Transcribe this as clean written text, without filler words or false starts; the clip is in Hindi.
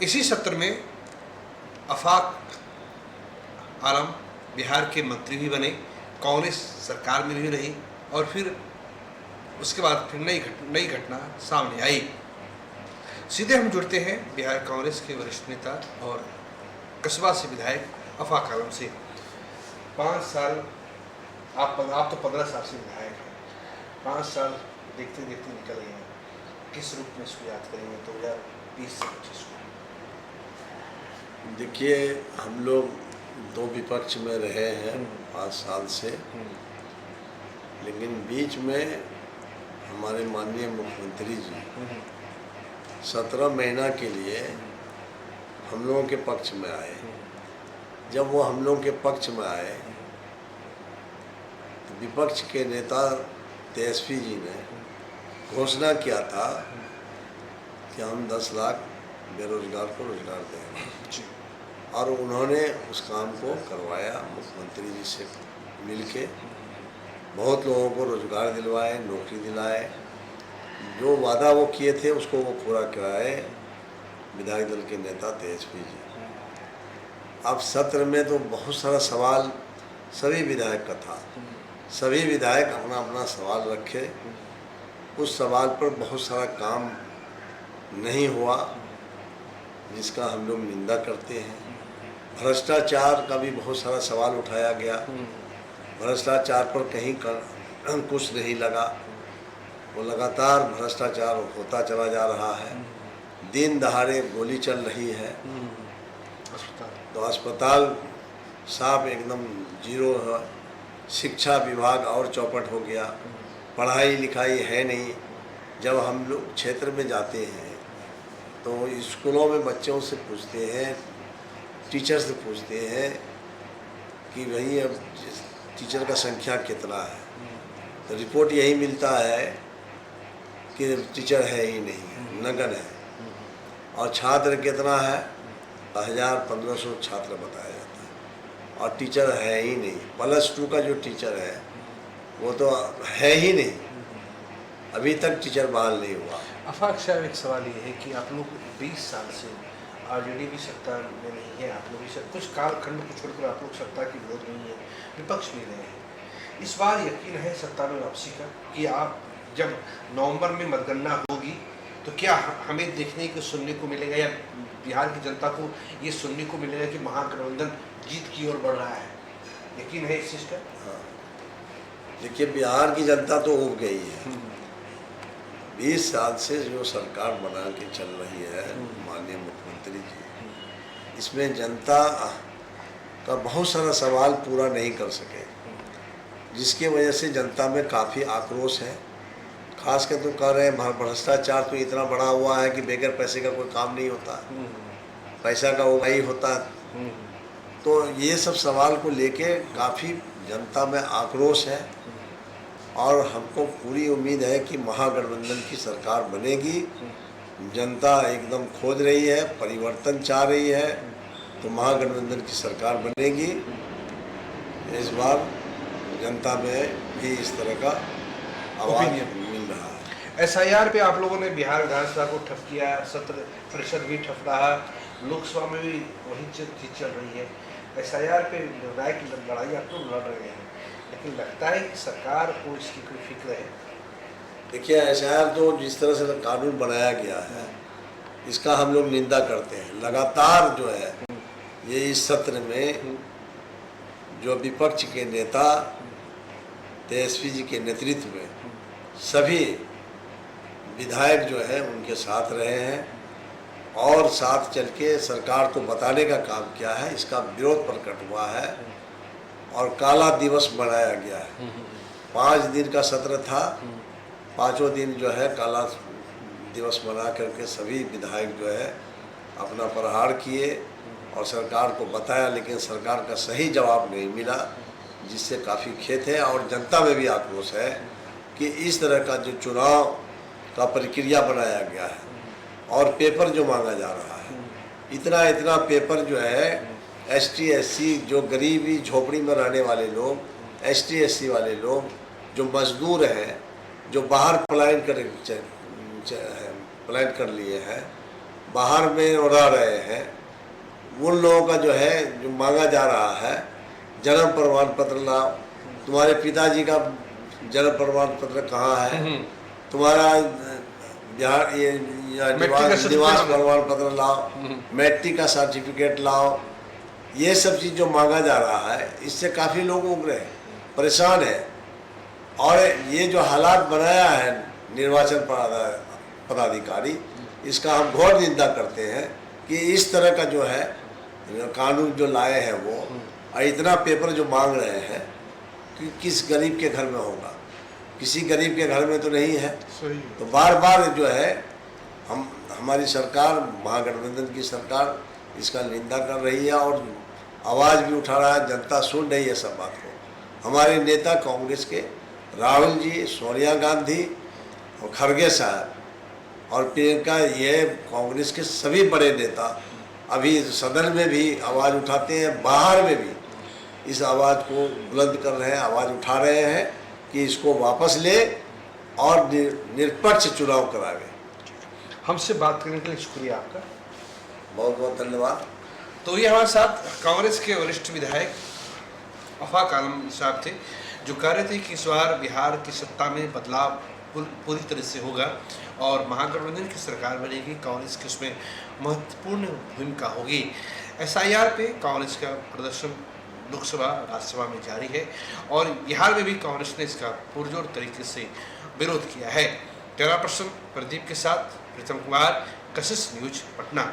इसी सत्र में आफाक आलम बिहार के मंत्री भी बने, कांग्रेस सरकार में भी रही और फिर उसके बाद फिर नई घटना सामने आई। सीधे हम जुड़ते हैं बिहार कांग्रेस के वरिष्ठ नेता और कस्बा से विधायक आफाक आलम से। 5 साल आप तो 15 साल से विधायक हैं, 5 साल देखते देखते निकल गए हैं। किस रूप में इसको याद करेंगे 2020 से 25 को? देखिए, हम लोग दो विपक्ष में रहे हैं 5 साल से, लेकिन बीच में हमारे माननीय मुख्यमंत्री जी 17 महीना के लिए हम लोगों के पक्ष में आए। जब वो हम लोगों के पक्ष में आए तो विपक्ष के नेता तेजस्वी जी ने घोषणा किया था कि हम 10 लाख बेरोजगार को रोजगार देंगे, और उन्होंने उस काम को करवाया। मुख्यमंत्री जी से मिलके बहुत लोगों को रोजगार दिलवाए, नौकरी दिलाए, जो वादा वो किए थे उसको वो पूरा कराए विधायक दल के नेता तेजस्वी जी। अब सत्र में तो बहुत सारा सवाल सभी विधायक का था, सभी विधायक अपना अपना सवाल रखे। उस सवाल पर बहुत सारा काम नहीं हुआ, जिसका हम लोग निंदा करते हैं। भ्रष्टाचार का भी बहुत सारा सवाल उठाया गया, भ्रष्टाचार पर कहीं अंकुश नहीं लगा, वो लगातार भ्रष्टाचार होता चला जा रहा है। दिन दहाड़े गोली चल रही है तो अस्पताल साफ एकदम जीरो है। शिक्षा विभाग और चौपट हो गया, पढ़ाई लिखाई है नहीं। जब हम लोग क्षेत्र में जाते हैं तो स्कूलों में बच्चों से पूछते हैं, टीचर से पूछते हैं कि भाई अब टीचर का संख्या कितना है, तो रिपोर्ट यही मिलता है कि टीचर है ही नहीं, नगण्य है। और छात्र कितना है, 1000-1500 छात्र बताया जाता है, और टीचर है ही नहीं। +2 का जो टीचर है वो तो है ही नहीं, अभी तक टीचर बहाल नहीं हुआ। आफाक साहब, एक सवाल ये है कि आप लोग 20 साल से आरजेडी भी सत्ता में नहीं है, आप लोग भी कुछ कालखंड को छोड़कर आप लोग सत्ता की विरोध नहीं है, विपक्ष भी रहे हैं। इस बार यकीन है सत्ता में वापसी का कि आप जब नवंबर में मतगणना होगी तो क्या हमें देखने को सुनने को मिलेगा, या बिहार की जनता को ये सुनने को मिलेगा कि महागठबंधन जीत की ओर बढ़ रहा है? यकीन है इस चीज़ का? हाँ, देखिए, बिहार की जनता तो उब गई है। 20 साल से जो सरकार बना के चल रही है माननीय मुख्यमंत्री जी, इसमें जनता का बहुत सारा सवाल पूरा नहीं कर सके, जिसकी वजह से जनता में काफ़ी आक्रोश है। खास कर तो कह रहे हैं भ्रष्टाचार तो इतना बढ़ा हुआ है कि बगैर पैसे का कोई काम नहीं होता, पैसा का उगाही होता है। तो ये सब सवाल को लेके काफ़ी जनता में आक्रोश है, और हमको पूरी उम्मीद है कि महागठबंधन की सरकार बनेगी। जनता एकदम खोज रही है, परिवर्तन चाह रही है, तो महागठबंधन की सरकार बनेगी। इस बार जनता में भी इस तरह का आवाज़ मिल रहा है। SIR पे आप लोगों ने बिहार विधानसभा को ठप किया, सत्र परिषद भी ठप रहा, लोकसभा में भी वही चीज चल रही है। SIR पे निर्णायक लड़ाई आप लोग लड़ रहे हैं, लेकिन लगता है कि सरकार को इसकी कोई फिक्र है? देखिए, SIR तो जिस तरह से कानून बनाया गया है, इसका हम लोग निंदा करते हैं। लगातार जो है ये इस सत्र में जो विपक्ष के नेता तेजस्वी जी के नेतृत्व में सभी विधायक जो है उनके साथ रहे हैं, और साथ चल के सरकार को बताने का काम किया है। इसका विरोध प्रकट हुआ है और काला दिवस मनाया गया है। 5 दिन का सत्र था, 5वां दिन जो है काला दिवस मना करके सभी विधायक जो है अपना प्रहार किए और सरकार को बताया, लेकिन सरकार का सही जवाब नहीं मिला, जिससे काफ़ी खेद है। और जनता में भी आक्रोश है कि इस तरह का जो चुनाव का प्रक्रिया बनाया गया है और पेपर जो मांगा जा रहा है, इतना पेपर जो है ST SC जो गरीबी झोपड़ी में रहने वाले लोग, ST SC वाले लोग जो मजदूर हैं, जो बाहर पलायन कर लिए हैं, बाहर में उड़ा रहे हैं, उन लोगों का जो है जो मांगा जा रहा है, जन्म प्रमाण पत्र लाओ, तुम्हारे पिताजी का जन्म प्रमाण पत्र कहाँ है, तुम्हारा बिहार ये निवास प्रमाण पत्र लाओ, मैट्रिक का सर्टिफिकेट लाओ, ये सब चीज़ जो मांगा जा रहा है, इससे काफ़ी लोग उग्र हैं, परेशान है। और ये जो हालात बनाया है निर्वाचन पदाधिकारी, इसका हम घोर निंदा करते हैं कि इस तरह का जो है कानून जो लाए हैं वो, और इतना पेपर जो मांग रहे हैं कि किस गरीब के घर में होगा, किसी गरीब के घर में तो नहीं है। तो बार बार जो है हमारी सरकार, महागठबंधन की सरकार इसका निंदा कर रही है और आवाज़ भी उठा रहा है, जनता सुन रही है सब बात को। हमारे नेता कांग्रेस के राहुल जी, सोनिया गांधी और खड़गे साहब और प्रियंका, ये कांग्रेस के सभी बड़े नेता अभी सदन में भी आवाज़ उठाते हैं, बाहर में भी इस आवाज़ को बुलंद कर रहे हैं, आवाज़ उठा रहे हैं कि इसको वापस ले और निष्पक्ष चुनाव करावे। हमसे बात करने के लिए शुक्रिया आपका, बहुत बहुत धन्यवाद। तो ये हमारे साथ कांग्रेस के वरिष्ठ विधायक आफाक आलम साहब थे, जो कह रहे थे कि इस बार बिहार की सत्ता में बदलाव पूरी तरह से होगा और महागठबंधन की सरकार बनेगी, कांग्रेस की उसमें महत्वपूर्ण भूमिका होगी। SIR पे कांग्रेस का प्रदर्शन लोकसभा राज्यसभा में जारी है और बिहार में भी कांग्रेस ने इसका पुरजोर तरीके से विरोध किया है। कैमरा पर्सन प्रदीप के साथ प्रीतम कुमार, कशिश न्यूज, पटना।